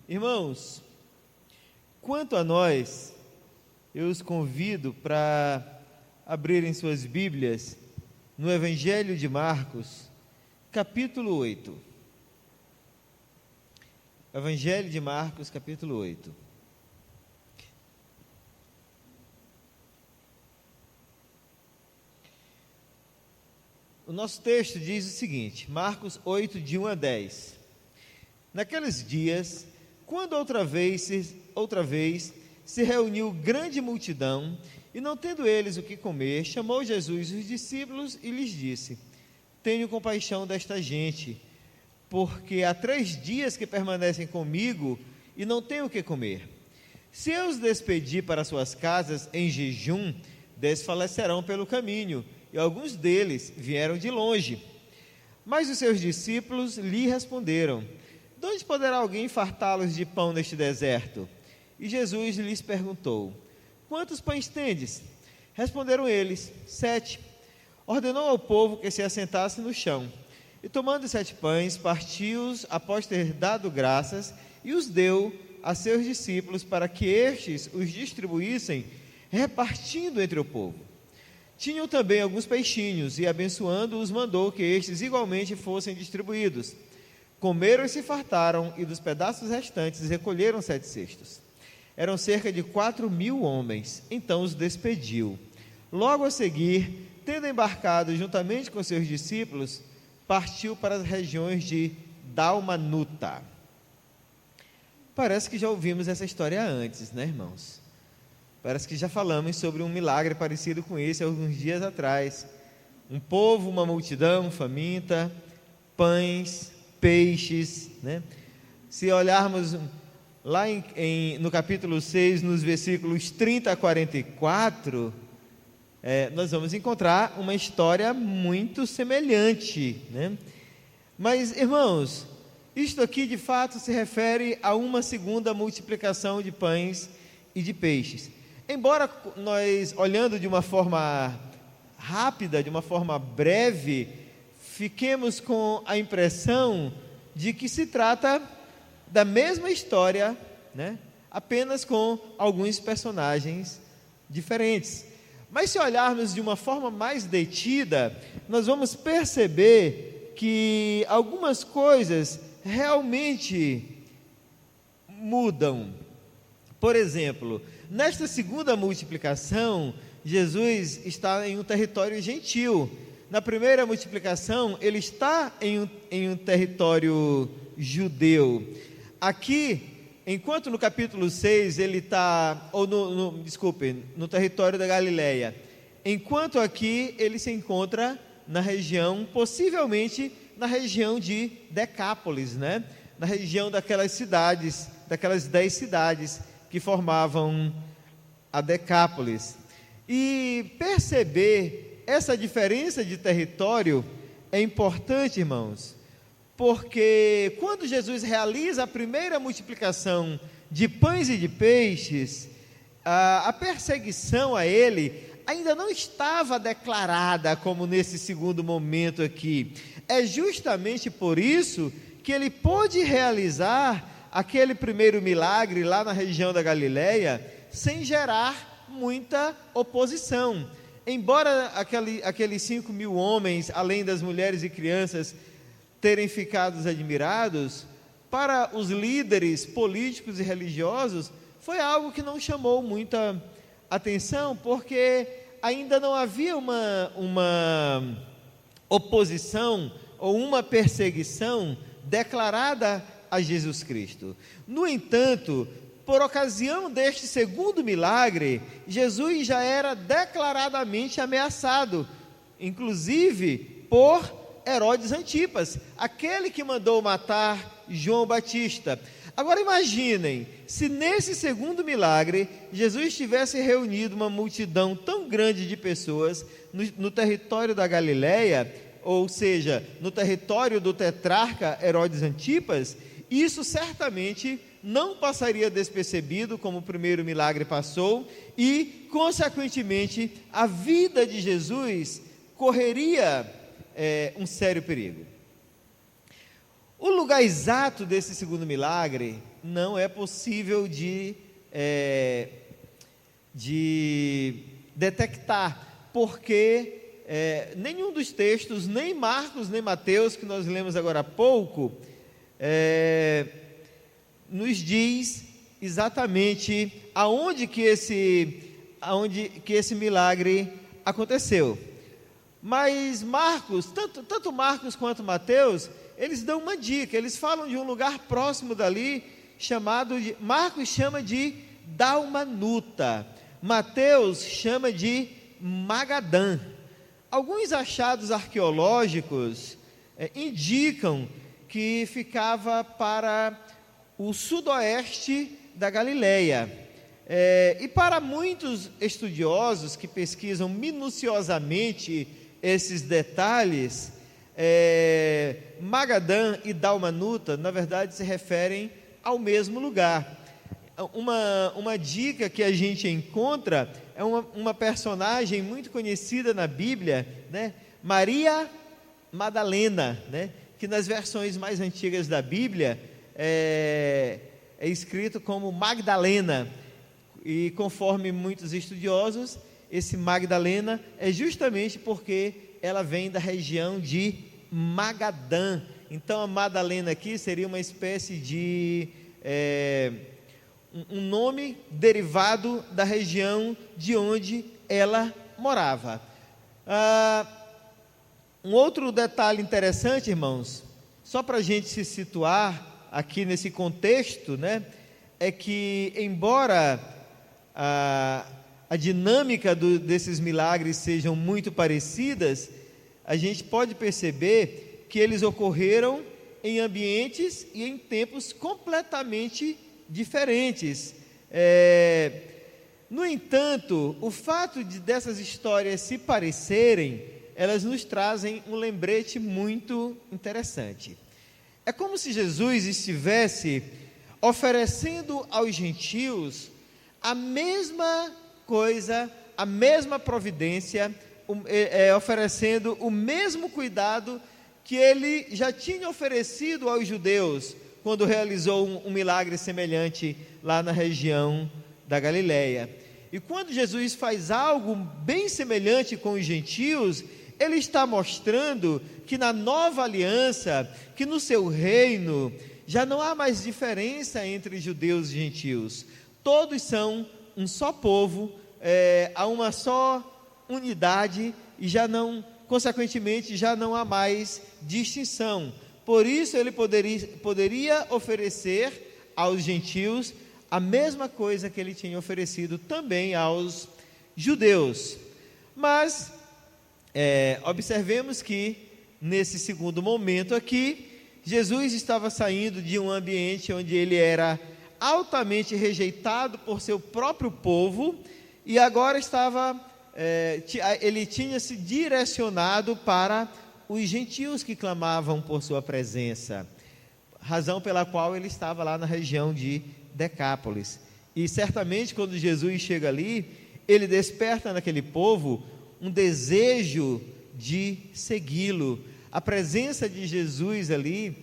Irmãos, quanto a nós, eu os convido para abrirem suas Bíblias no Evangelho de Marcos, capítulo 8. Evangelho de Marcos, capítulo 8. O nosso texto diz o seguinte, Marcos 8, de 1 a 10. Naqueles dias, quando outra vez se reuniu grande multidão, e não tendo eles o que comer, chamou Jesus os discípulos e lhes disse: Tenho compaixão desta gente, porque há 3 dias que permanecem comigo e não têm o que comer. Se eu os despedir para suas casas em jejum, desfalecerão pelo caminho, e alguns deles vieram de longe. Mas os seus discípulos lhe responderam: De onde poderá alguém fartá-los de pão neste deserto? E Jesus lhes perguntou: Quantos pães tendes? Responderam eles: 7. Ordenou ao povo que se assentasse no chão. E tomando 7 pães, partiu-os após ter dado graças, e os deu a seus discípulos para que estes os distribuíssem, repartindo entre o povo. Tinham também alguns peixinhos, e abençoando-os mandou que estes igualmente fossem distribuídos. Comeram e se fartaram, e dos pedaços restantes recolheram 7 cestos. Eram cerca de 4.000 homens. Então os despediu. Logo a seguir, tendo embarcado juntamente com seus discípulos, partiu para as regiões de Dalmanuta. Parece que já ouvimos essa história antes, né, irmãos? Parece que já falamos sobre um milagre parecido com esse alguns dias atrás. Um povo, uma multidão faminta, pães, peixes, né? Se olharmos lá no capítulo 6, nos versículos 30 a 44, nós vamos encontrar uma história muito semelhante, né? Mas, irmãos, isto aqui de fato se refere a uma segunda multiplicação de pães e de peixes. Embora nós, olhando de uma forma rápida, de uma forma breve, fiquemos com a impressão de que se trata da mesma história, né? Apenas com alguns personagens diferentes. Mas se olharmos de uma forma mais detida, nós vamos perceber que algumas coisas realmente mudam. Por exemplo, nesta segunda multiplicação, Jesus está em um território gentil. Na primeira multiplicação, ele está em um território judeu. Aqui, enquanto no capítulo 6 ele está, no território da Galileia, enquanto aqui ele se encontra na região, possivelmente na região de Decápolis, né? Na região daquelas 10 cidades que formavam a Decápolis. E perceber essa diferença de território é importante, irmãos, porque quando Jesus realiza a primeira multiplicação de pães e de peixes, a perseguição a ele ainda não estava declarada como nesse segundo momento aqui. É justamente por isso que ele pôde realizar aquele primeiro milagre lá na região da Galileia sem gerar muita oposição. Embora aqueles 5.000 homens, além das mulheres e crianças, terem ficado admirados, para os líderes políticos e religiosos, foi algo que não chamou muita atenção, porque ainda não havia uma oposição ou uma perseguição declarada a Jesus Cristo. No entanto, por ocasião deste segundo milagre, Jesus já era declaradamente ameaçado, inclusive por Herodes Antipas, aquele que mandou matar João Batista. Agora imaginem, se nesse segundo milagre, Jesus tivesse reunido uma multidão tão grande de pessoas no território da Galileia, ou seja, no território do tetrarca Herodes Antipas, isso certamente não passaria despercebido como o primeiro milagre passou e, consequentemente, a vida de Jesus correria um sério perigo. O lugar exato desse segundo milagre não é possível de detectar, porque nenhum dos textos, nem Marcos, nem Mateus, que nós lemos agora há pouco, nos diz exatamente aonde que esse milagre aconteceu. Mas Marcos, tanto Marcos quanto Mateus, eles dão uma dica, eles falam de um lugar próximo dali, Marcos chama de Dalmanuta, Mateus chama de Magadã. Alguns achados arqueológicos indicam que ficava para o sudoeste da Galileia. E para muitos estudiosos que pesquisam minuciosamente esses detalhes, Magadã e Dalmanuta, na verdade, se referem ao mesmo lugar. Uma dica que a gente encontra é uma personagem muito conhecida na Bíblia, né? Maria Madalena, né? Que nas versões mais antigas da Bíblia é escrito como Magdalena, e conforme muitos estudiosos, esse Magdalena é justamente porque ela vem da região de Magadã. Então a Madalena aqui seria uma espécie de um nome derivado da região de onde ela morava. Um outro detalhe interessante, irmãos, só para a gente se situar aqui nesse contexto, né, é que embora a dinâmica desses milagres sejam muito parecidas, a gente pode perceber que eles ocorreram em ambientes e em tempos completamente diferentes. No entanto, o fato dessas histórias se parecerem, elas nos trazem um lembrete muito interessante. É como se Jesus estivesse oferecendo aos gentios a mesma coisa, a mesma providência, oferecendo o mesmo cuidado que ele já tinha oferecido aos judeus quando realizou um milagre semelhante lá na região da Galileia. E quando Jesus faz algo bem semelhante com os gentios, ele está mostrando que na nova aliança, que no seu reino, já não há mais diferença entre judeus e gentios. Todos são um só povo, há uma só unidade e consequentemente, já não há mais distinção. Por isso ele poderia oferecer aos gentios a mesma coisa que ele tinha oferecido também aos judeus. Mas observemos que nesse segundo momento aqui, Jesus estava saindo de um ambiente onde ele era altamente rejeitado por seu próprio povo, e agora ele tinha se direcionado para os gentios que clamavam por sua presença, razão pela qual ele estava lá na região de Decápolis. E certamente quando Jesus chega ali, ele desperta naquele povo um desejo de segui-lo. A presença de Jesus ali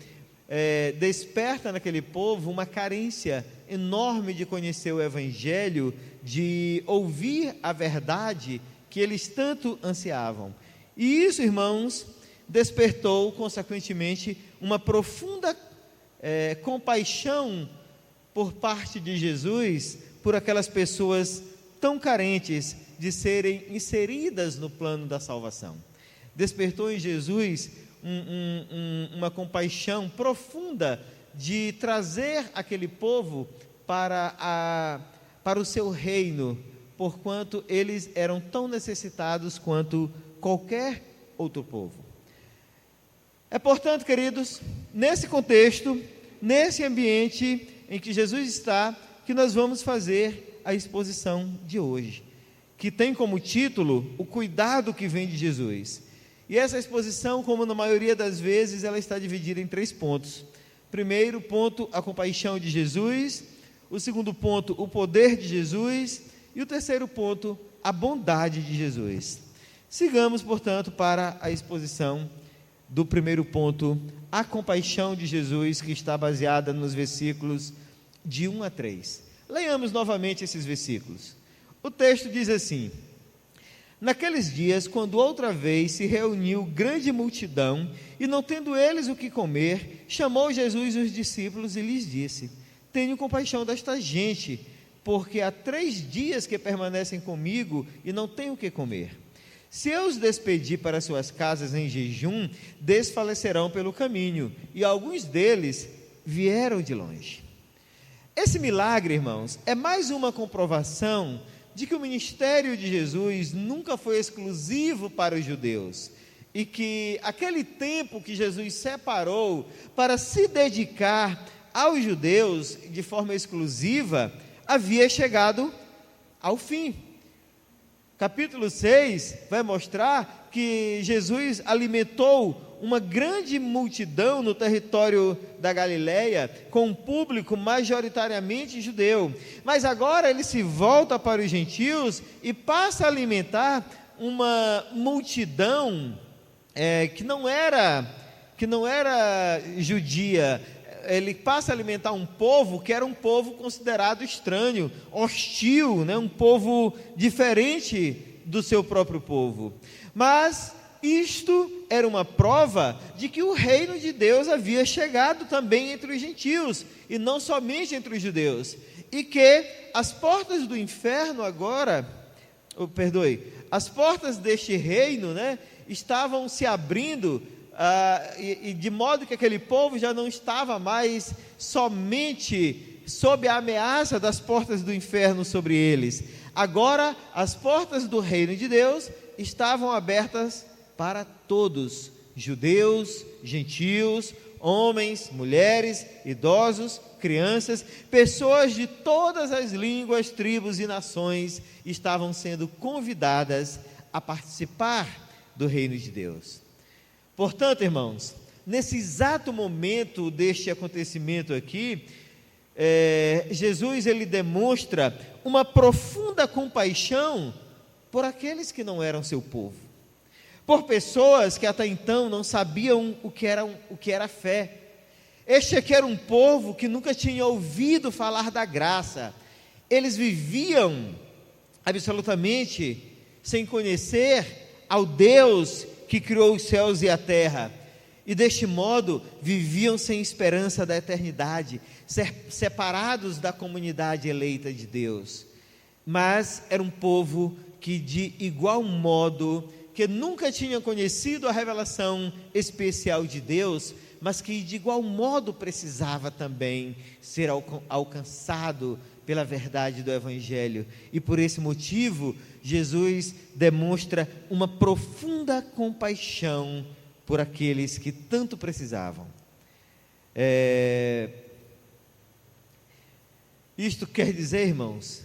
desperta naquele povo uma carência enorme de conhecer o Evangelho, de ouvir a verdade que eles tanto ansiavam. E isso, irmãos, despertou consequentemente uma profunda compaixão por parte de Jesus por aquelas pessoas tão carentes de serem inseridas no plano da salvação. Despertou em Jesus uma compaixão profunda de trazer aquele povo para o seu reino, porquanto eles eram tão necessitados quanto qualquer outro povo. Portanto, queridos, nesse contexto, nesse ambiente em que Jesus está, que nós vamos fazer a exposição de hoje, que tem como título o cuidado que vem de Jesus. E essa exposição, como na maioria das vezes, ela está dividida em 3 pontos. Primeiro ponto, a compaixão de Jesus. O segundo ponto, o poder de Jesus. E o terceiro ponto, a bondade de Jesus. Sigamos, portanto, para a exposição do primeiro ponto, a compaixão de Jesus, que está baseada nos versículos de 1 a 3. Leiamos novamente esses versículos. O texto diz assim: naqueles dias, quando outra vez se reuniu grande multidão, e não tendo eles o que comer, chamou Jesus os discípulos e lhes disse: tenho compaixão desta gente, porque há 3 dias que permanecem comigo e não têm o que comer. Se eu os despedir para suas casas em jejum, desfalecerão pelo caminho, e alguns deles vieram de longe. Esse milagre, irmãos, é mais uma comprovação de que o ministério de Jesus nunca foi exclusivo para os judeus, e que aquele tempo que Jesus separou para se dedicar aos judeus de forma exclusiva, havia chegado ao fim. Capítulo 6 vai mostrar que Jesus alimentou uma grande multidão no território da Galileia, com um público majoritariamente judeu, mas agora ele se volta para os gentios e passa a alimentar uma multidão que não era judia. Ele passa a alimentar um povo que era um povo considerado estranho, hostil, né? Um povo diferente do seu próprio povo. Mas isto era uma prova de que o reino de Deus havia chegado também entre os gentios, e não somente entre os judeus, e que as portas do inferno agora, as portas deste reino, né, estavam se abrindo, e de modo que aquele povo já não estava mais somente sob a ameaça das portas do inferno sobre eles. Agora as portas do reino de Deus estavam abertas para todos, judeus, gentios, homens, mulheres, idosos, crianças, pessoas de todas as línguas, tribos e nações estavam sendo convidadas a participar do reino de Deus. Portanto, irmãos, nesse exato momento deste acontecimento aqui, Jesus ele demonstra uma profunda compaixão por aqueles que não eram seu povo, por pessoas que até então não sabiam o que era fé. Este aqui era um povo que nunca tinha ouvido falar da graça. Eles viviam absolutamente sem conhecer ao Deus que criou os céus e a terra, e deste modo viviam sem esperança da eternidade, separados da comunidade eleita de Deus. Mas era um povo que de igual modo, que nunca tinha conhecido a revelação especial de Deus, mas que de igual modo precisava também ser alcançado pela verdade do Evangelho, e por esse motivo Jesus demonstra uma profunda compaixão por aqueles que tanto precisavam. Isto quer dizer, irmãos,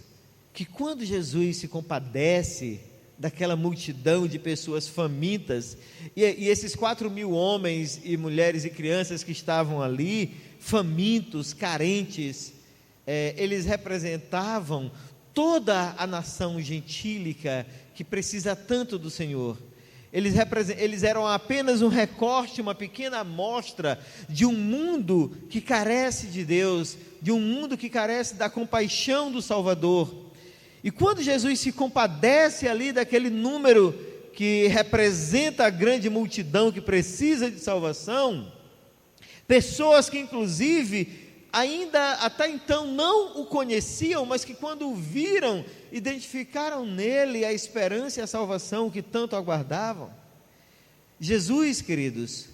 que quando Jesus se compadece daquela multidão de pessoas famintas, e esses 4.000 homens e mulheres e crianças que estavam ali, famintos, carentes, eles representavam toda a nação gentílica que precisa tanto do Senhor. Eles eram apenas um recorte, uma pequena amostra de um mundo que carece de Deus, de um mundo que carece da compaixão do Salvador. E quando Jesus se compadece ali daquele número que representa a grande multidão que precisa de salvação, pessoas que inclusive ainda até então não o conheciam, mas que quando o viram, identificaram nele a esperança e a salvação que tanto aguardavam. Jesus, queridos,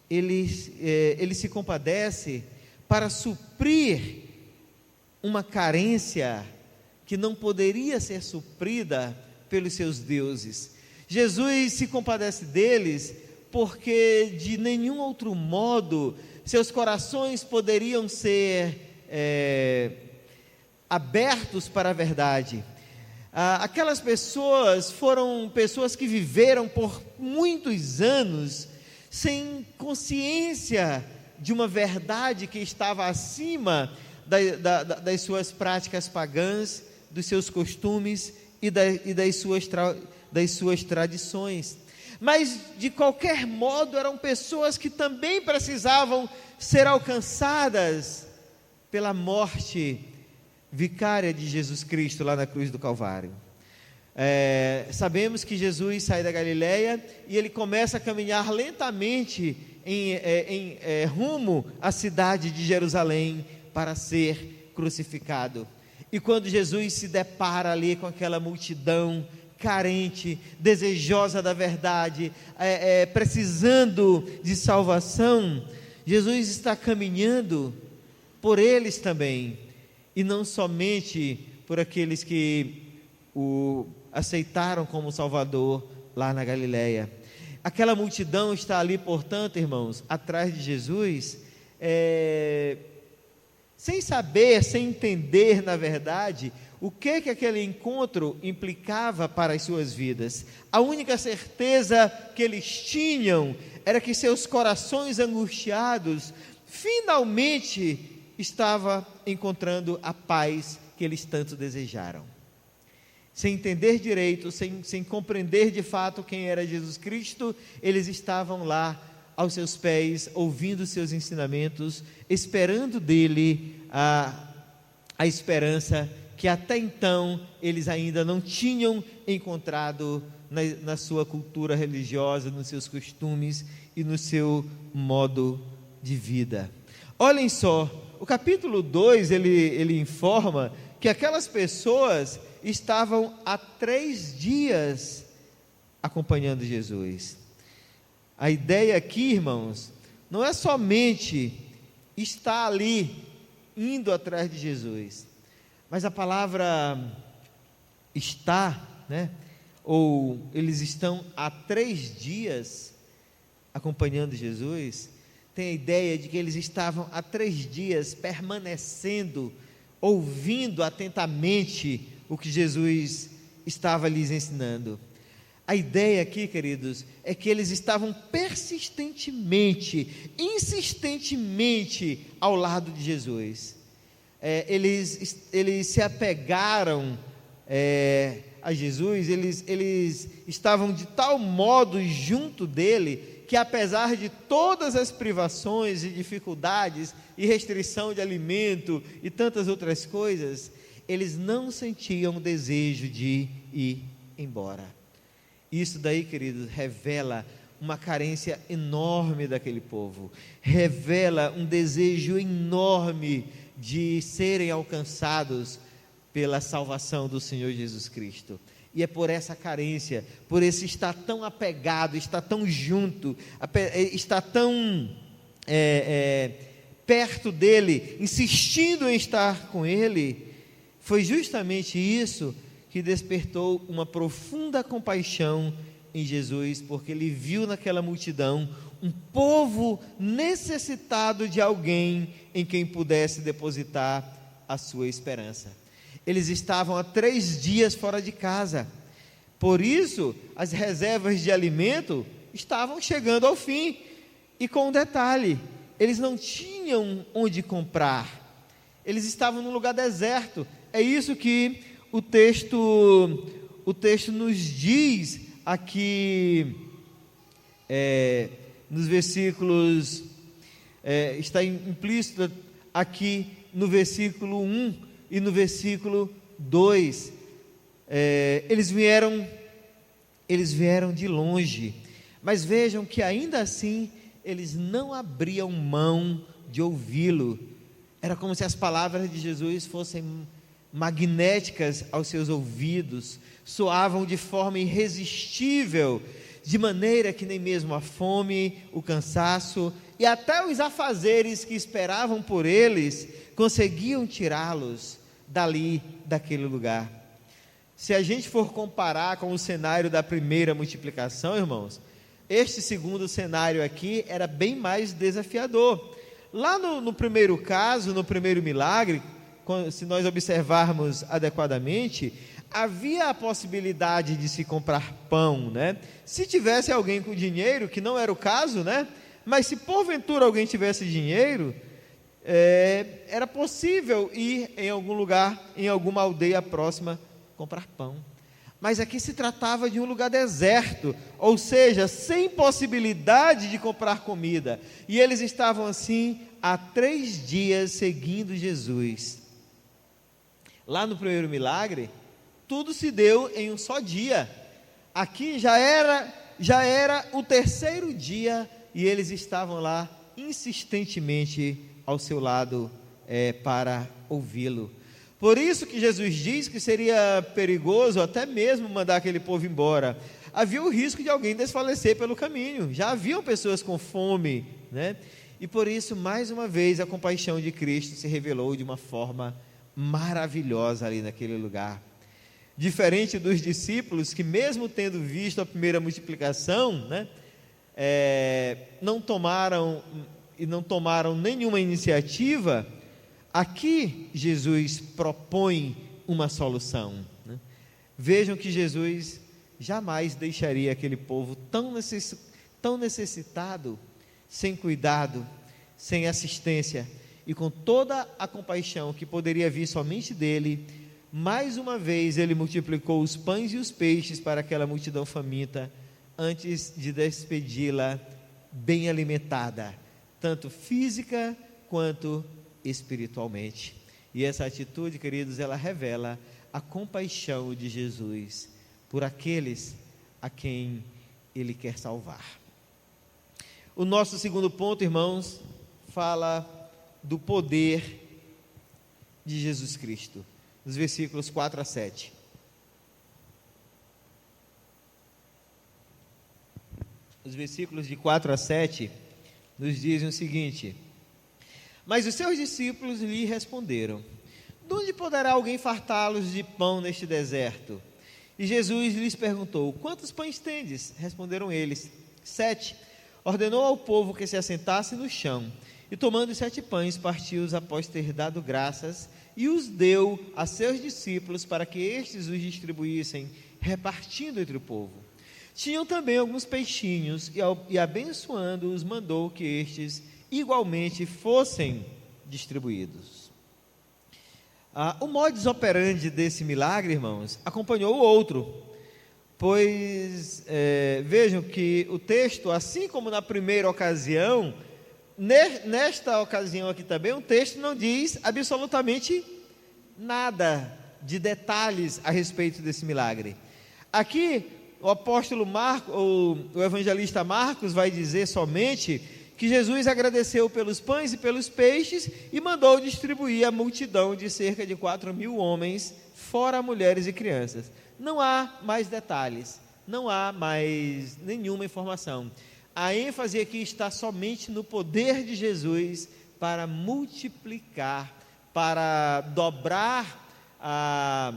ele se compadece para suprir uma carência que não poderia ser suprida pelos seus deuses. Jesus se compadece deles porque de nenhum outro modo seus corações poderiam ser abertos para a verdade. Aquelas pessoas foram pessoas que viveram por muitos anos sem consciência de uma verdade que estava acima das suas práticas pagãs, dos seus costumes e das suas tradições. Mas, de qualquer modo, eram pessoas que também precisavam ser alcançadas pela morte vicária de Jesus Cristo lá na cruz do Calvário. Sabemos que Jesus sai da Galileia e ele começa a caminhar lentamente rumo à cidade de Jerusalém para ser crucificado. E quando Jesus se depara ali com aquela multidão carente, desejosa da verdade, precisando de salvação, Jesus está caminhando por eles também, e não somente por aqueles que o aceitaram como Salvador lá na Galileia. Aquela multidão está ali, portanto, irmãos, atrás de Jesus, sem saber, sem entender, na verdade, o que aquele encontro implicava para as suas vidas. A única certeza que eles tinham era que seus corações angustiados finalmente estavam encontrando a paz que eles tanto desejaram. Sem entender direito, sem compreender de fato quem era Jesus Cristo, eles estavam lá aos seus pés, ouvindo seus ensinamentos, esperando dele a esperança que até então eles ainda não tinham encontrado na sua cultura religiosa, nos seus costumes e no seu modo de vida. Olhem só, o capítulo 2 ele informa que aquelas pessoas estavam há 3 dias acompanhando Jesus. A ideia aqui, irmãos, não é somente estar ali, indo atrás de Jesus, mas a palavra estar, ou eles estão há 3 dias acompanhando Jesus, tem a ideia de que eles estavam há 3 dias permanecendo, ouvindo atentamente o que Jesus estava lhes ensinando. A ideia aqui, queridos, é que eles estavam persistentemente, insistentemente ao lado de Jesus. Eles se apegaram a Jesus, eles estavam de tal modo junto dele, que apesar de todas as privações e dificuldades, e restrição de alimento, e tantas outras coisas, eles não sentiam desejo de ir embora. Isso daí, queridos, revela uma carência enorme daquele povo, revela um desejo enorme de serem alcançados pela salvação do Senhor Jesus Cristo. E é por essa carência, por esse estar tão apegado, estar tão junto, estar tão perto dele, insistindo em estar com ele, foi justamente isso que despertou uma profunda compaixão em Jesus, porque ele viu naquela multidão um povo necessitado de alguém em quem pudesse depositar a sua esperança. Eles estavam há 3 dias fora de casa, por isso as reservas de alimento estavam chegando ao fim, e com um detalhe, eles não tinham onde comprar, eles estavam num lugar deserto. É isso que o texto nos diz aqui, nos versículos, está implícito aqui no versículo 1 e no versículo 2, eles vieram de longe, mas vejam que ainda assim, eles não abriam mão de ouvi-lo. Era como se as palavras de Jesus fossem magnéticas aos seus ouvidos, soavam de forma irresistível, de maneira que nem mesmo a fome, o cansaço e até os afazeres que esperavam por eles, conseguiam tirá-los dali, daquele lugar. Se a gente for comparar com o cenário da primeira multiplicação, irmãos, este segundo cenário aqui era bem mais desafiador. Lá no primeiro caso, no primeiro milagre, se nós observarmos adequadamente, havia a possibilidade de se comprar pão, Se tivesse alguém com dinheiro, que não era o caso, mas se porventura alguém tivesse dinheiro, era possível ir em algum lugar, em alguma aldeia próxima, comprar pão. Mas aqui se tratava de um lugar deserto, ou seja, sem possibilidade de comprar comida. E eles estavam assim há 3 dias seguindo Jesus. Lá no primeiro milagre, tudo se deu em um só dia. Aqui já era o 3º dia e eles estavam lá insistentemente ao seu lado para ouvi-lo. Por isso que Jesus diz que seria perigoso até mesmo mandar aquele povo embora. Havia o risco de alguém desfalecer pelo caminho, já haviam pessoas com fome, né? E por isso, mais uma vez, a compaixão de Cristo se revelou de uma forma maravilhosa ali naquele lugar. Diferente dos discípulos que, mesmo tendo visto a primeira multiplicação, né, não tomaram nenhuma iniciativa. Aqui Jesus propõe uma solução, né? Vejam que Jesus jamais deixaria aquele povo tão necessitado, sem cuidado, sem assistência, e com toda a compaixão que poderia vir somente dele. Mais uma vez ele multiplicou os pães e os peixes para aquela multidão faminta, antes de despedi-la bem alimentada, tanto física quanto espiritualmente. E essa atitude, queridos, ela revela a compaixão de Jesus por aqueles a quem Ele quer salvar. O nosso segundo ponto, irmãos, fala do poder de Jesus Cristo, nos versículos 4 a 7. Os versículos de 4 a 7 nos dizem o seguinte: mas os seus discípulos lhe responderam: de onde poderá alguém fartá-los de pão neste deserto? E Jesus lhes perguntou: quantos pães tendes? Responderam eles: 7. Ordenou ao povo que se assentasse no chão, e tomando os 7 pães, partiu-os após ter dado graças, e os deu a seus discípulos para que estes os distribuíssem, repartindo entre o povo. Tinham também alguns peixinhos, e abençoando-os, mandou que estes igualmente fossem distribuídos. O modus operandi desse milagre, irmãos, acompanhou o outro, pois vejam que o texto, assim como na primeira ocasião, nesta ocasião aqui também, o texto não diz absolutamente nada de detalhes a respeito desse milagre. Aqui o apóstolo Marcos, o evangelista Marcos, vai dizer somente que Jesus agradeceu pelos pães e pelos peixes e mandou distribuir a multidão de cerca de 4.000 homens, fora mulheres e crianças. Não há mais detalhes, não há mais nenhuma informação. A ênfase aqui está somente no poder de Jesus para multiplicar, para dobrar a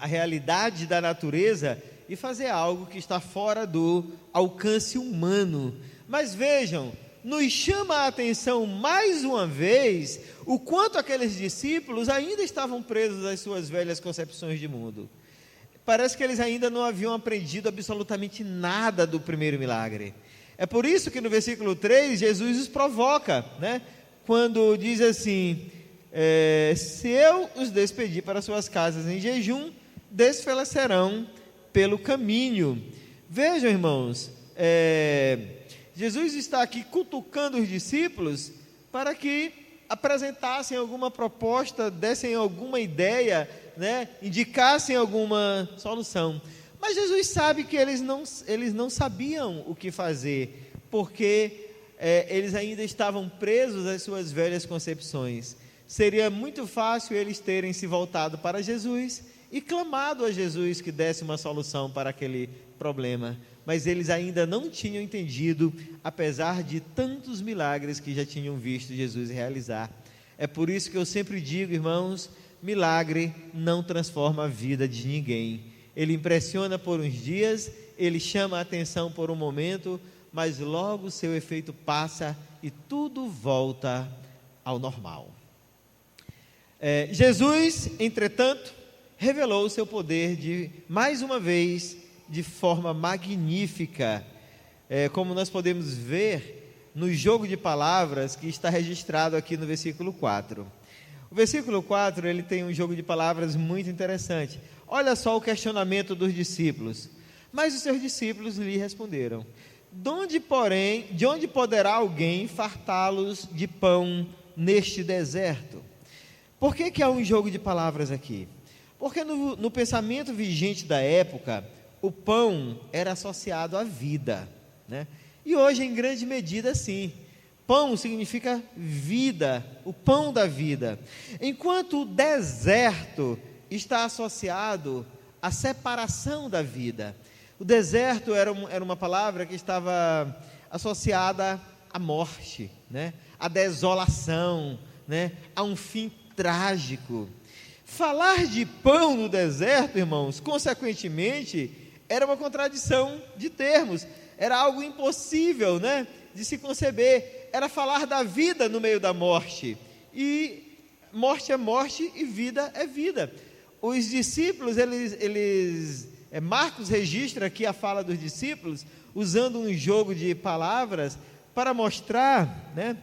realidade da natureza e fazer algo que está fora do alcance humano. Mas vejam, nos chama a atenção mais uma vez o quanto aqueles discípulos ainda estavam presos às suas velhas concepções de mundo. Parece que eles ainda não haviam aprendido absolutamente nada do primeiro milagre. É por isso que no versículo 3 Jesus os provoca, né? Quando diz assim: se eu os despedir para suas casas em jejum, desfalecerão pelo caminho. Vejam, irmãos, Jesus está aqui cutucando os discípulos para que apresentassem alguma proposta, dessem alguma ideia, né? Indicassem alguma solução. Mas Jesus sabe que eles não sabiam o que fazer, porque eles ainda estavam presos às suas velhas concepções. Seria muito fácil eles terem se voltado para Jesus e clamado a Jesus que desse uma solução para aquele problema, mas eles ainda não tinham entendido, apesar de tantos milagres que já tinham visto Jesus realizar. É por isso que eu sempre digo, irmãos, milagre não transforma a vida de ninguém. Ele impressiona por uns dias, ele chama a atenção por um momento, mas logo o seu efeito passa e tudo volta ao normal. Jesus, entretanto, revelou o seu poder mais uma vez, de forma magnífica, como nós podemos ver no jogo de palavras que está registrado aqui no versículo 4. O versículo 4, ele tem um jogo de palavras muito interessante. Olha só o questionamento dos discípulos. Mas os seus discípulos lhe responderam: de onde poderá alguém fartá-los de pão neste deserto? Por que há um jogo de palavras aqui? Porque no pensamento vigente da época, o pão era associado à vida, né? E hoje, em grande medida, sim. Pão significa vida, o pão da vida. Enquanto o deserto está associado à separação da vida. O deserto era uma palavra que estava associada à morte, né? À desolação, né? A um fim trágico. Falar de pão no deserto, irmãos, consequentemente, era uma contradição de termos, era algo impossível, né, de se conceber. Era falar da vida no meio da morte, e morte é morte e vida é vida. Os discípulos, Marcos registra aqui a fala dos discípulos, usando um jogo de palavras, para mostrar, né,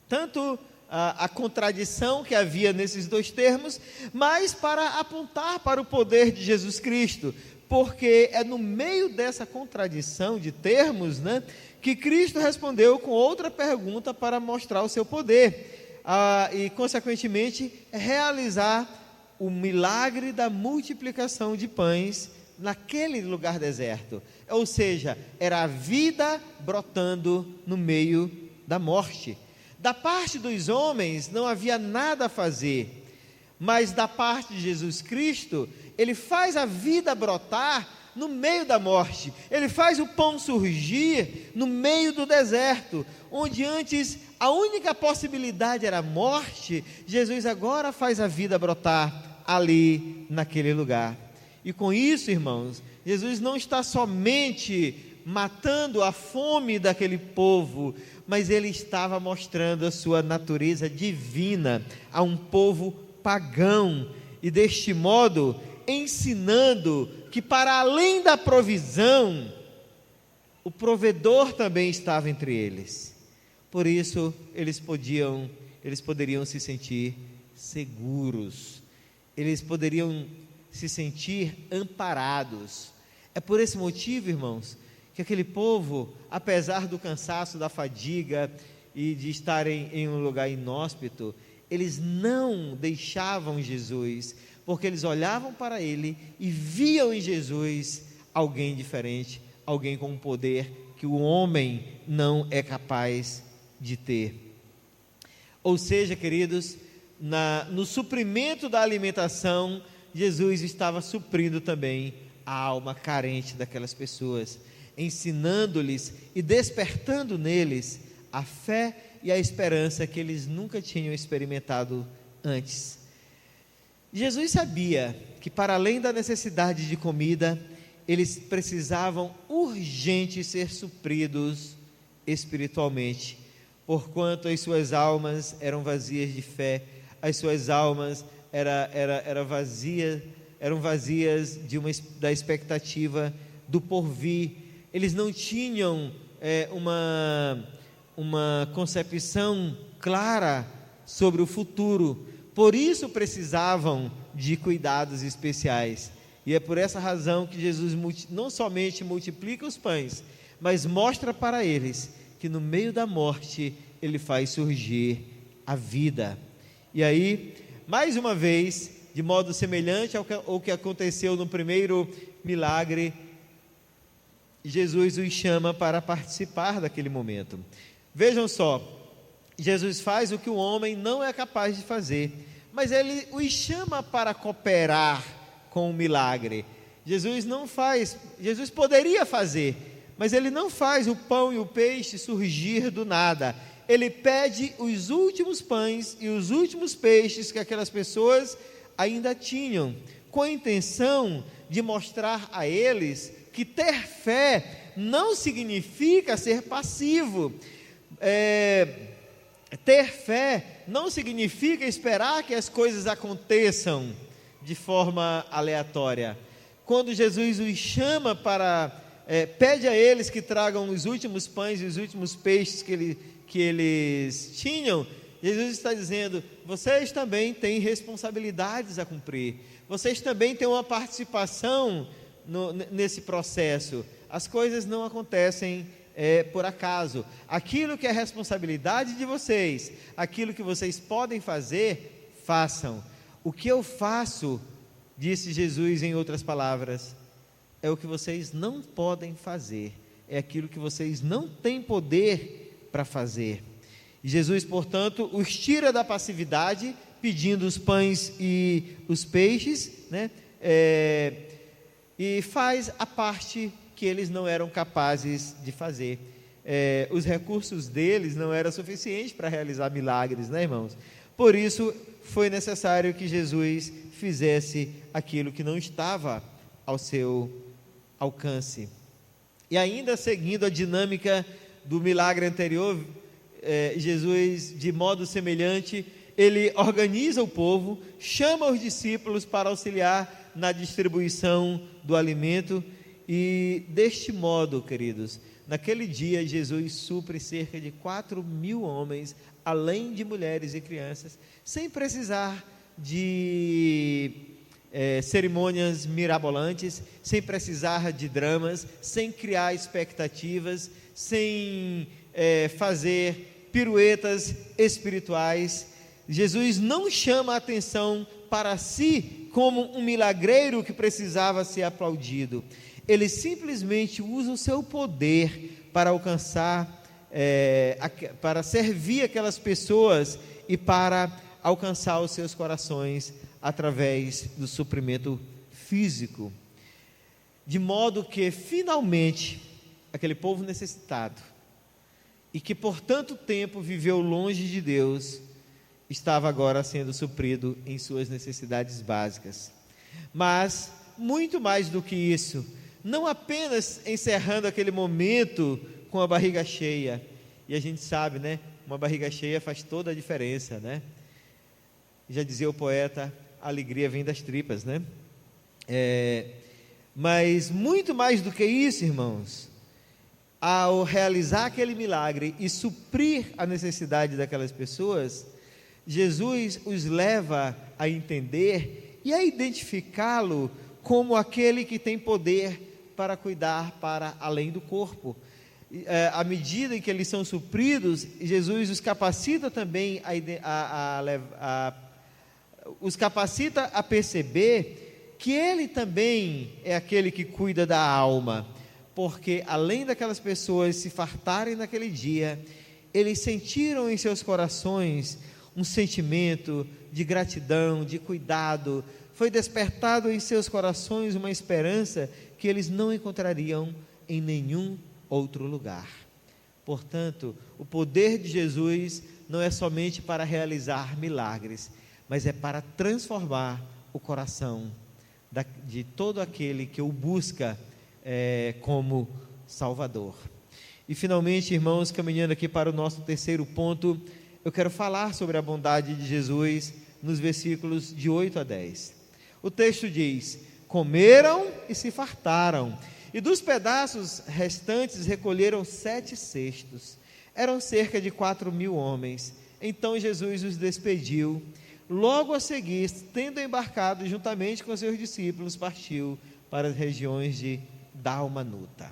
tanto a contradição que havia nesses dois termos, mas para apontar para o poder de Jesus Cristo, porque é no meio dessa contradição de termos, né, que Cristo respondeu com outra pergunta para mostrar o seu poder, e consequentemente realizar o milagre da multiplicação de pães naquele lugar deserto, ou seja, era a vida brotando no meio da morte. Da parte dos homens não havia nada a fazer, mas da parte de Jesus Cristo, Ele faz a vida brotar no meio da morte, Ele faz o pão surgir no meio do deserto, onde antes a única possibilidade era a morte. Jesus agora faz a vida brotar ali naquele lugar. E com isso, irmãos, Jesus não está somente matando a fome daquele povo, mas Ele estava mostrando a sua natureza divina a um povo pagão, e deste modo ensinando que para além da provisão, o provedor também estava entre eles. Por isso eles poderiam se sentir seguros, eles poderiam se sentir amparados. É por esse motivo, irmãos, que aquele povo, apesar do cansaço, da fadiga e de estarem em um lugar inóspito, eles não deixavam Jesus, porque eles olhavam para Ele e viam em Jesus alguém diferente, alguém com um poder que o homem não é capaz de ter. Ou seja, queridos, no suprimento da alimentação, Jesus estava suprindo também a alma carente daquelas pessoas, ensinando-lhes e despertando neles a fé e a esperança que eles nunca tinham experimentado antes. Jesus sabia que, para além da necessidade de comida, eles precisavam urgente ser supridos espiritualmente, porquanto as suas almas eram vazias de fé, as suas almas eram vazias da expectativa do porvir. Eles não tinham uma concepção clara sobre o futuro, por isso precisavam de cuidados especiais. E é por essa razão que Jesus não somente multiplica os pães, mas mostra para eles que no meio da morte Ele faz surgir a vida. E aí, mais uma vez, de modo semelhante ao que aconteceu no primeiro milagre, Jesus os chama para participar daquele momento. Vejam só, Jesus faz o que o homem não é capaz de fazer, mas Ele os chama para cooperar com o milagre. Jesus poderia fazer, mas Ele não faz o pão e o peixe surgir do nada. Ele pede os últimos pães e os últimos peixes que aquelas pessoas ainda tinham, com a intenção de mostrar a eles que ter fé não significa ser passivo. Ter fé não significa esperar que as coisas aconteçam de forma aleatória. Quando Jesus os chama pede a eles que tragam os últimos pães e os últimos peixes que eles tinham, Jesus está dizendo: vocês também têm responsabilidades a cumprir, vocês também têm uma participação nesse processo. As coisas não acontecem por acaso. Aquilo que é responsabilidade de vocês, aquilo que vocês podem fazer, façam. O que eu faço, disse Jesus em outras palavras, é o que vocês não podem fazer, é aquilo que vocês não têm poder para fazer. E Jesus, portanto, os tira da passividade, pedindo os pães e os peixes, né? E faz a parte que eles não eram capazes de fazer. Os recursos deles não eram suficientes para realizar milagres, né, irmãos? Por isso, foi necessário que Jesus fizesse aquilo que não estava ao seu alcance. E ainda seguindo a dinâmica do milagre anterior, Jesus, de modo semelhante, ele organiza o povo, chama os discípulos para auxiliar na distribuição do alimento, e deste modo, queridos, naquele dia Jesus supre cerca de 4.000 homens, além de mulheres e crianças, sem precisar de cerimônias mirabolantes, sem precisar de dramas, sem criar expectativas, sem fazer piruetas espirituais. Jesus não chama a atenção para si como um milagreiro que precisava ser aplaudido. Ele simplesmente usa o seu poder para alcançar, para servir aquelas pessoas e para alcançar os seus corações através do suprimento físico. De modo que, finalmente, aquele povo necessitado, e que por tanto tempo viveu longe de Deus, estava agora sendo suprido em suas necessidades básicas. Mas, muito mais do que isso, não apenas encerrando aquele momento com a barriga cheia, e a gente sabe, né, uma barriga cheia faz toda a diferença, né? Já dizia o poeta, a alegria vem das tripas, né? Mas muito mais do que isso, irmãos, ao realizar aquele milagre e suprir a necessidade daquelas pessoas, Jesus os leva a entender e a identificá-lo como aquele que tem poder para cuidar para além do corpo. À medida em que eles são supridos, Jesus os capacita também os capacita a perceber que Ele também é aquele que cuida da alma, porque além daquelas pessoas se fartarem naquele dia, eles sentiram em seus corações um sentimento de gratidão, de cuidado. Foi despertado em seus corações uma esperança que eles não encontrariam em nenhum outro lugar. Portanto, o poder de Jesus não é somente para realizar milagres, mas é para transformar o coração de todo aquele que o busca como Salvador. E finalmente, irmãos, caminhando aqui para o nosso terceiro ponto, eu quero falar sobre a bondade de Jesus nos versículos de 8 a 10. O texto diz: comeram e se fartaram, e dos pedaços restantes recolheram 7 cestos. Eram cerca de 4.000 homens. Então Jesus os despediu. Logo a seguir, tendo embarcado juntamente com seus discípulos, partiu para as regiões de Dalmanuta.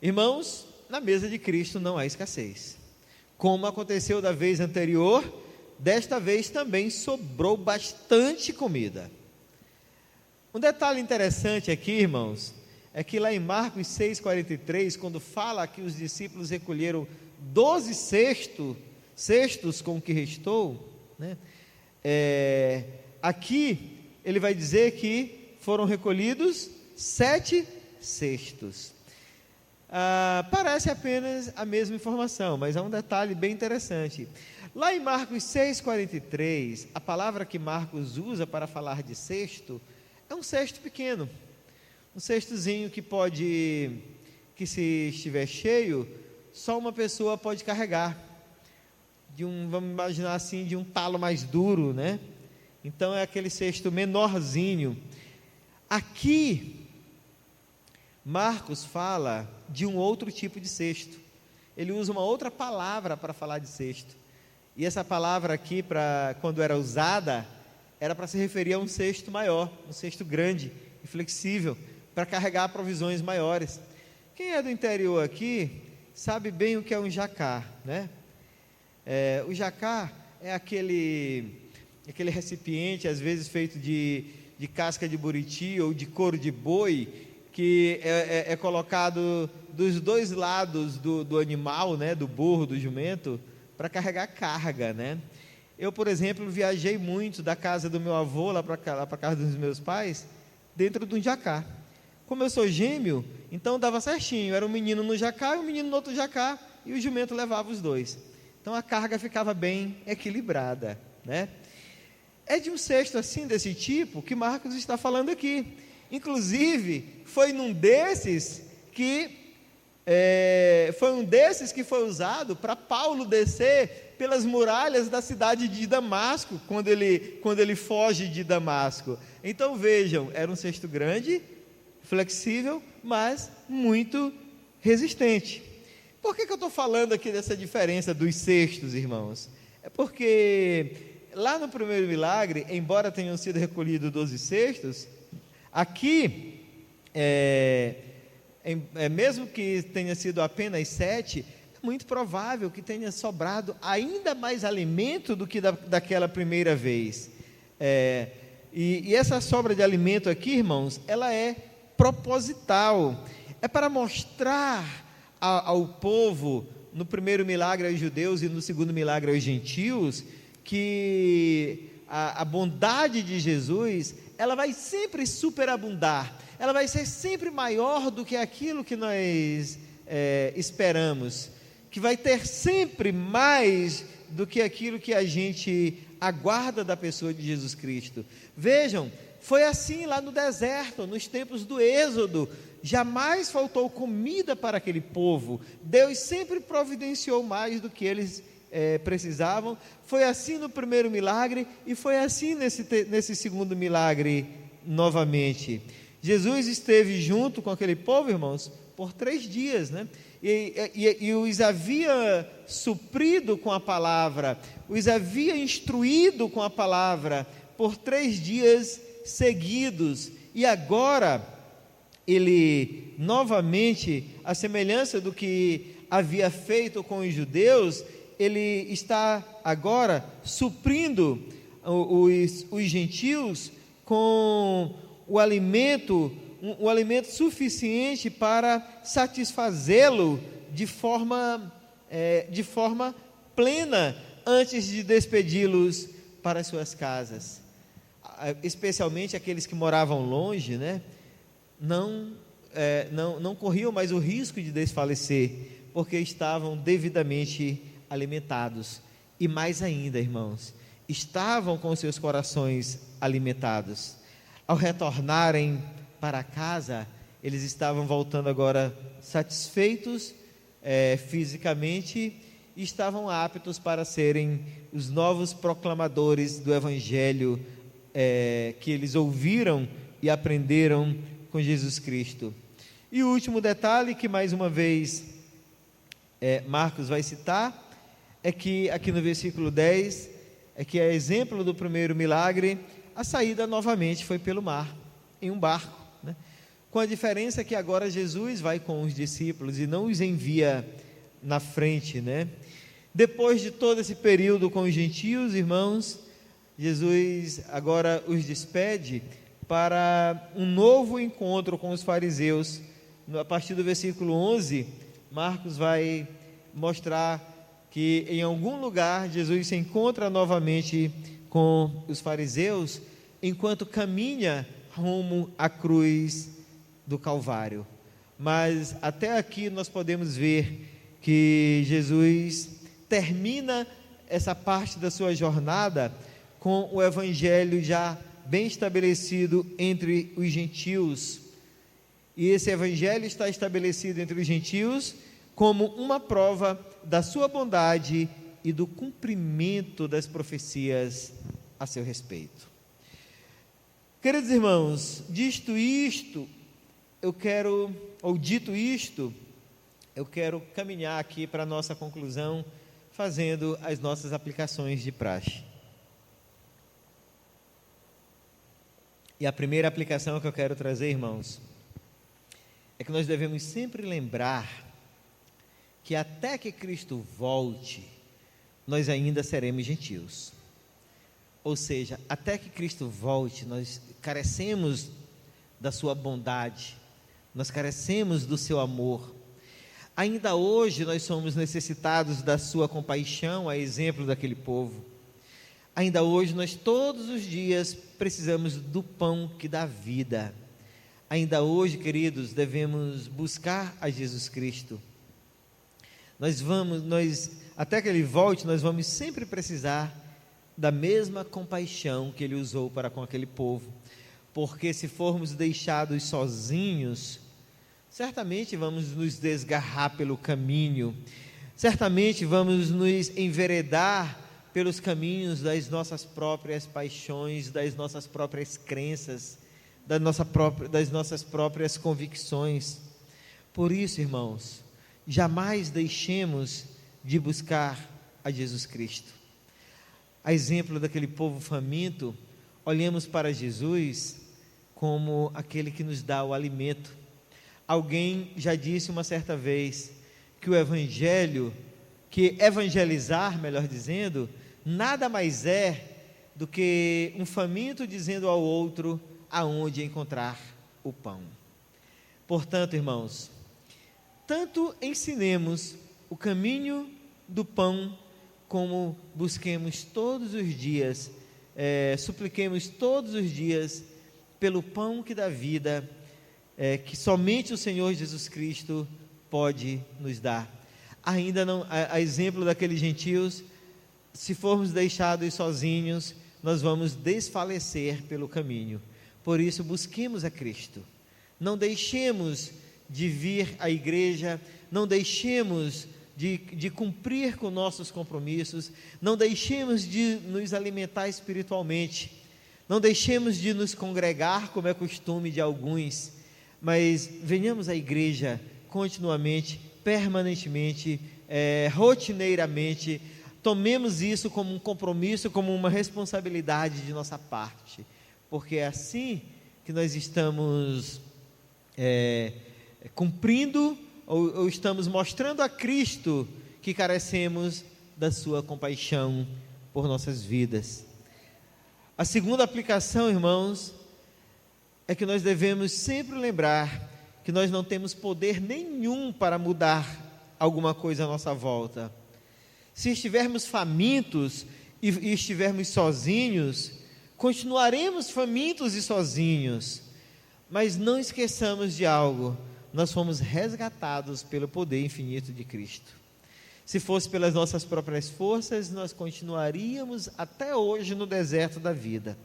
Irmãos, na mesa de Cristo não há escassez. Como aconteceu da vez anterior, desta vez também sobrou bastante comida. Um detalhe interessante aqui, irmãos, é que lá em Marcos 6,43, quando fala que os discípulos recolheram 12 cestos com o que restou, né? Aqui ele vai dizer que foram recolhidos 7 cestos. Parece apenas a mesma informação, mas há um detalhe bem interessante. Lá em Marcos 6,43, a palavra que Marcos usa para falar de cesto é um cesto pequeno, um cestozinho que se estiver cheio, só uma pessoa pode carregar, vamos imaginar assim, de um talo mais duro, né? Então é aquele cesto menorzinho. Aqui Marcos fala de um outro tipo de cesto. Ele usa uma outra palavra para falar de cesto. E essa palavra aqui, quando era usada, era para se referir a um cesto maior, um cesto grande e flexível, para carregar provisões maiores. Quem é do interior aqui sabe bem o que é um jacá, né? O jacá é aquele recipiente, às vezes feito de casca de buriti ou de couro de boi, que é colocado dos dois lados do animal, né? Do burro, do jumento, para carregar carga, né? Eu, por exemplo, viajei muito da casa do meu avô lá para a casa dos meus pais, dentro de um jacá. Como eu sou gêmeo, então dava certinho, era um menino no jacá e um menino no outro jacá, e o jumento levava os dois. Então a carga ficava bem equilibrada, né? É de um cesto assim, desse tipo, que Marcos está falando aqui. Inclusive, foi um desses que foi usado para Paulo descer pelas muralhas da cidade de Damasco, quando ele foge de Damasco. Então vejam, era um cesto grande, flexível, mas muito resistente. Por que eu estou falando aqui dessa diferença dos cestos, irmãos? É porque lá no primeiro milagre, embora tenham sido recolhidos 12 cestos, aqui, mesmo que tenha sido apenas 7, é muito provável que tenha sobrado ainda mais alimento do que daquela primeira vez. E essa sobra de alimento aqui, irmãos, ela é proposital, é para mostrar ao povo, no primeiro milagre aos judeus e no segundo milagre aos gentios, que a bondade de Jesus, ela vai sempre superabundar, ela vai ser sempre maior do que aquilo que nós esperamos, que vai ter sempre mais do que aquilo que a gente aguarda da pessoa de Jesus Cristo. Vejam, foi assim lá no deserto, nos tempos do Êxodo, jamais faltou comida para aquele povo, Deus sempre providenciou mais do que eles precisavam. Foi assim no primeiro milagre e foi assim nesse segundo milagre novamente. Jesus esteve junto com aquele povo, irmãos, por 3 dias, né? E os havia suprido com a palavra, os havia instruído com a palavra por 3 dias seguidos, e agora ele novamente, à semelhança do que havia feito com os judeus, ele está agora suprindo os gentios com o alimento suficiente para satisfazê-lo de forma plena, antes de despedi-los para as suas casas. Especialmente aqueles que moravam longe, né? Não corriam mais o risco de desfalecer, porque estavam devidamente alimentados. E mais ainda, irmãos, estavam com seus corações alimentados. Ao retornarem para casa, eles estavam voltando agora satisfeitos fisicamente, e estavam aptos para serem os novos proclamadores do Evangelho que eles ouviram e aprenderam com Jesus Cristo. E o último detalhe que mais uma vez Marcos vai citar, é que aqui no versículo 10, que é exemplo do primeiro milagre, a saída novamente foi pelo mar, em um barco, né? Com a diferença que agora Jesus vai com os discípulos e não os envia na frente, né? Depois de todo esse período com os gentios, irmãos, Jesus agora os despede para um novo encontro com os fariseus. A partir do versículo 11, Marcos vai mostrar que em algum lugar Jesus se encontra novamente com os fariseus, enquanto caminha rumo à cruz do Calvário. Mas até aqui nós podemos ver que Jesus termina essa parte da sua jornada com o Evangelho já bem estabelecido entre os gentios. E esse Evangelho está estabelecido entre os gentios como uma prova da sua bondade e do cumprimento das profecias a seu respeito. Queridos irmãos, dito isto, eu quero caminhar aqui para a nossa conclusão fazendo as nossas aplicações de praxe. E a primeira aplicação que eu quero trazer, irmãos, é que nós devemos sempre lembrar que até que Cristo volte, nós ainda seremos gentios. Ou seja, até que Cristo volte, nós carecemos da sua bondade, nós carecemos do seu amor. Ainda hoje nós somos necessitados da sua compaixão, a exemplo daquele povo. Ainda hoje nós todos os dias precisamos do pão que dá vida. Ainda hoje, queridos, devemos buscar a Jesus Cristo. Até que Ele volte, nós vamos sempre precisar da mesma compaixão que Ele usou para com aquele povo. Porque se formos deixados sozinhos, certamente vamos nos desgarrar pelo caminho, certamente vamos nos enveredar pelos caminhos das nossas próprias paixões, das nossas próprias crenças, das nossas próprias convicções. Por isso, irmãos, jamais deixemos de buscar a Jesus Cristo. A exemplo daquele povo faminto, olhemos para Jesus como aquele que nos dá o alimento. Alguém já disse uma certa vez que evangelizar, melhor dizendo, nada mais é do que um faminto dizendo ao outro aonde encontrar o pão. Portanto, irmãos, tanto ensinemos o caminho do pão, como busquemos todos os dias, supliquemos todos os dias pelo pão que dá vida, que somente o Senhor Jesus Cristo pode nos dar. Ainda não, a exemplo daqueles gentios, se formos deixados sozinhos, nós vamos desfalecer pelo caminho. Por isso, busquemos a Cristo. Não deixemos de vir à igreja, não deixemos de cumprir com nossos compromissos, não deixemos de nos alimentar espiritualmente, não deixemos de nos congregar, como é costume de alguns, mas venhamos à igreja continuamente, permanentemente, rotineiramente. Tomemos isso como um compromisso, como uma responsabilidade de nossa parte, porque é assim que nós estamos cumprindo ou estamos mostrando a Cristo que carecemos da sua compaixão por nossas vidas. A segunda aplicação, irmãos, é que nós devemos sempre lembrar que nós não temos poder nenhum para mudar alguma coisa à nossa volta. Se estivermos famintos e estivermos sozinhos, continuaremos famintos e sozinhos. Mas não esqueçamos de algo: nós fomos resgatados pelo poder infinito de Cristo. Se fosse pelas nossas próprias forças, nós continuaríamos até hoje no deserto da vida.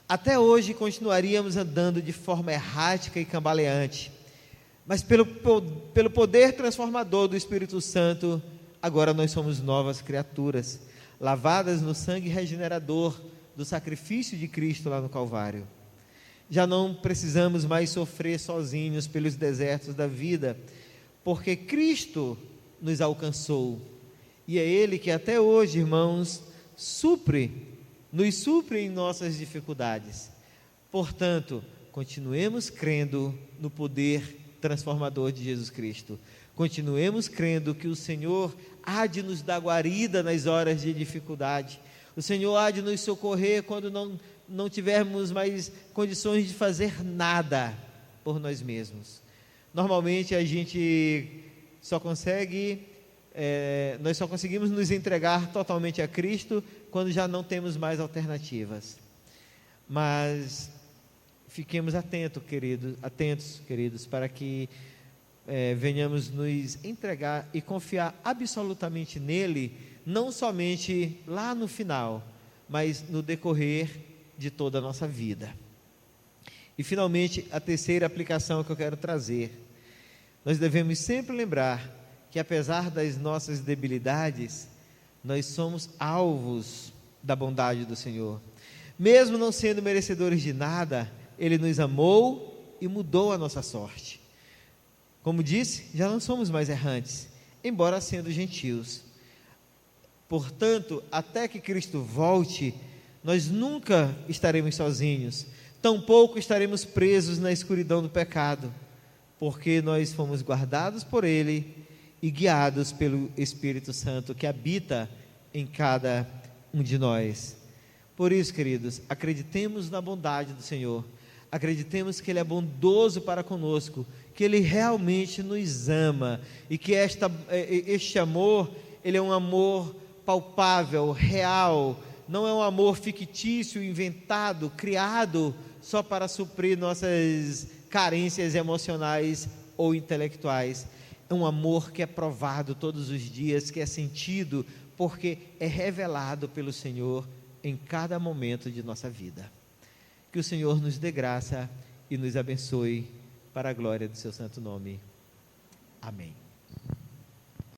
Até hoje continuaríamos andando de forma errática e cambaleante. Mas pelo poder transformador do Espírito Santo, agora nós somos novas criaturas, lavadas no sangue regenerador do sacrifício de Cristo lá no Calvário. Já não precisamos mais sofrer sozinhos pelos desertos da vida, porque Cristo nos alcançou, e é Ele que até hoje, irmãos, nos supre em nossas dificuldades. Portanto, continuemos crendo no poder transformador de Jesus Cristo, continuemos crendo que o Senhor há de nos dar guarida nas horas de dificuldade, o Senhor há de nos socorrer quando não tivermos mais condições de fazer nada por nós mesmos. Normalmente a gente nós só conseguimos nos entregar totalmente a Cristo quando já não temos mais alternativas. Mas fiquemos atentos, queridos, para que venhamos nos entregar e confiar absolutamente nele, não somente lá no final, mas no decorrer de toda a nossa vida. E finalmente, a terceira aplicação que eu quero trazer: nós devemos sempre lembrar que, apesar das nossas debilidades, nós somos alvos da bondade do Senhor. Mesmo não sendo merecedores de nada, Ele nos amou e mudou a nossa sorte. Como disse, já não somos mais errantes, embora sendo gentios. Portanto, até que Cristo volte, nós nunca estaremos sozinhos, tampouco estaremos presos na escuridão do pecado, porque nós fomos guardados por Ele e guiados pelo Espírito Santo que habita em cada um de nós. Por isso, queridos, acreditemos na bondade do Senhor, acreditemos que Ele é bondoso para conosco, que Ele realmente nos ama e que este amor, Ele é um amor palpável, real, não é um amor fictício, inventado, criado só para suprir nossas carências emocionais ou intelectuais. É um amor que é provado todos os dias, que é sentido, porque é revelado pelo Senhor em cada momento de nossa vida. Que o Senhor nos dê graça e nos abençoe para a glória do seu santo nome. Amém.